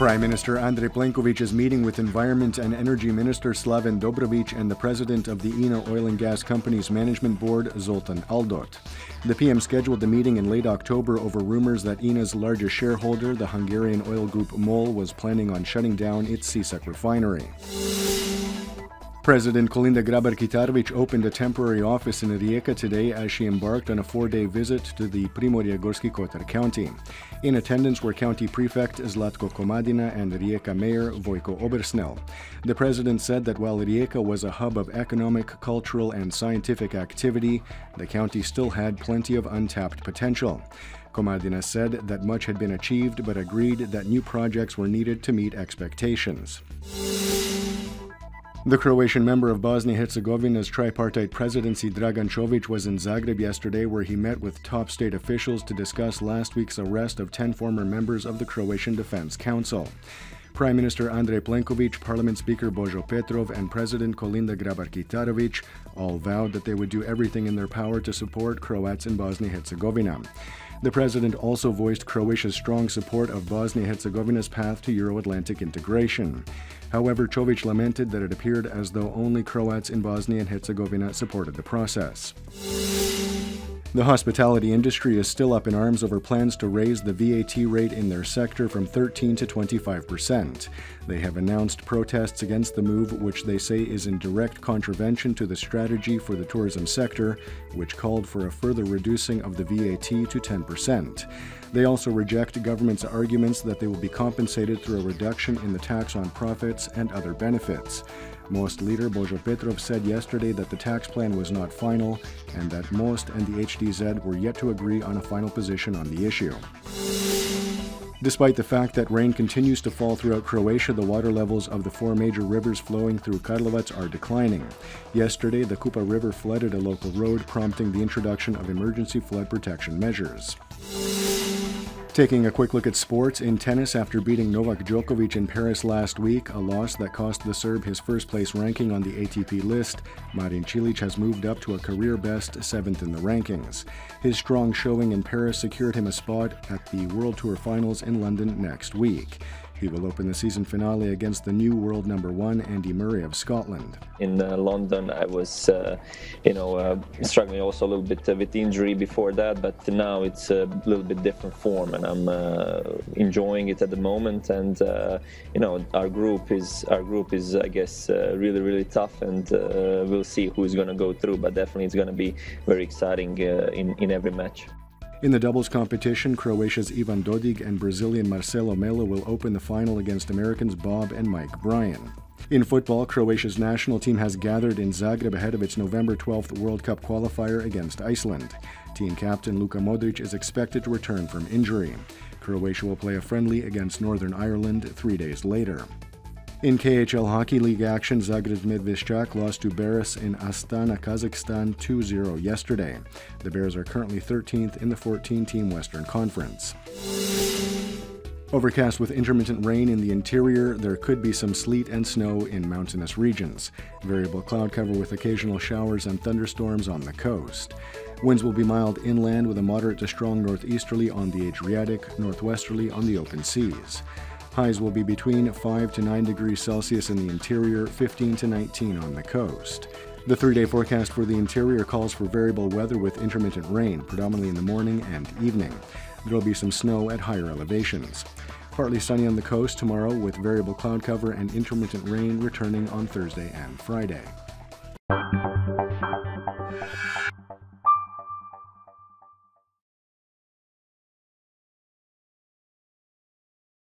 Prime Minister Andrei Blanco is meeting with Environment and Energy Minister Slaven Dobrovic and the President of the INA Oil and Gas Company's Management Board, Zoltan Aldot. The PM scheduled the meeting in late October over rumors that INA's largest shareholder, the Hungarian oil group MOL, was planning on shutting down its Sisak refinery. President Kalinda GrabarKitar opened a temporary office in Rijeka today as she embarked on a 4-day visit to the Primorje-Gorski Kotar County. In attendance were County Prefect Zlatko Komadina and Rijeka Mayor Vojko Obersnel. The president said that while Rijeka was a hub of economic, cultural, and scientific activity, the county still had plenty of untapped potential. Komadina said that much had been achieved but agreed that new projects were needed to meet expectations. The Croatian member of Bosnia Herzegovina's tripartite presidency, Dragan Čović, was in Zagreb yesterday where he met with top state officials to discuss last week's arrest of 10 former members of the Croatian Defense Council. Prime Minister Andrei Blanco, Parliament Speaker Božo Petrov, and President Kalinda GrabarKitar all vowed that they would do everything in their power to support Croats in Bosnia-Herzegovina. The president also voiced Croatia's strong support of Bosnia-Herzegovina's path to Euro-Atlantic integration. However, Čović lamented that it appeared as though only Croats in Bosnia and Herzegovina supported the process. The hospitality industry is still up in arms over plans to raise the VAT rate in their sector from 13% to 25%. They have announced protests against the move, which they say is in direct contravention to the strategy for the tourism sector, which called for a further reducing of the VAT to 10%. They also reject government's arguments that they will be compensated through a reduction in the tax on profits and other benefits. Most leader Božo Petrov said yesterday that the tax plan was not final and that Most and the HDZ were yet to agree on a final position on the issue. Despite the fact that rain continues to fall throughout Croatia, the water levels of the 4 major rivers flowing through Karlovac are declining. Yesterday, the Kupa River flooded a local road, prompting the introduction of emergency flood protection measures. Taking a quick look at sports, in tennis, after beating Novak Djokovic in Paris last week, a loss that cost the Serb his first-place ranking on the ATP list, Marin Cilic has moved up to a career-best 7th in the rankings. His strong showing in Paris secured him a spot at the World Tour Finals in London next week. He will open the season finale against the new world number 1, Andy Murray of Scotland. In London, I was, struggling also a little bit with injury before that, but now it's a little bit different form, and I'm enjoying it at the moment. And our group is, I guess, really tough, and we'll see who's going to go through. But definitely, it's going to be very exciting in every match. In the doubles competition, Croatia's Ivan Dodig and Brazilian Marcelo Melo will open the final against Americans Bob and Mike Bryan. In football, Croatia's national team has gathered in Zagreb ahead of its November 12th World Cup qualifier against Iceland. Team captain Luka Modric is expected to return from injury. Croatia will play a friendly against Northern Ireland 3 days later. In KHL Hockey League action, Zagreb Medveščak lost to Beres in Astana, Kazakhstan 2-0 yesterday. The Bears are currently 13th in the 14-team Western Conference. Overcast with intermittent rain in the interior, there could be some sleet and snow in mountainous regions. Variable cloud cover with occasional showers and thunderstorms on the coast. Winds will be mild inland with a moderate to strong northeasterly on the Adriatic, northwesterly on the open seas. Highs will be between 5 to 9 degrees Celsius in the interior, 15 to 19 on the coast. The 3-day forecast for the interior calls for variable weather with intermittent rain, predominantly in the morning and evening. There will be some snow at higher elevations. Partly sunny on the coast tomorrow with variable cloud cover and intermittent rain returning on Thursday and Friday.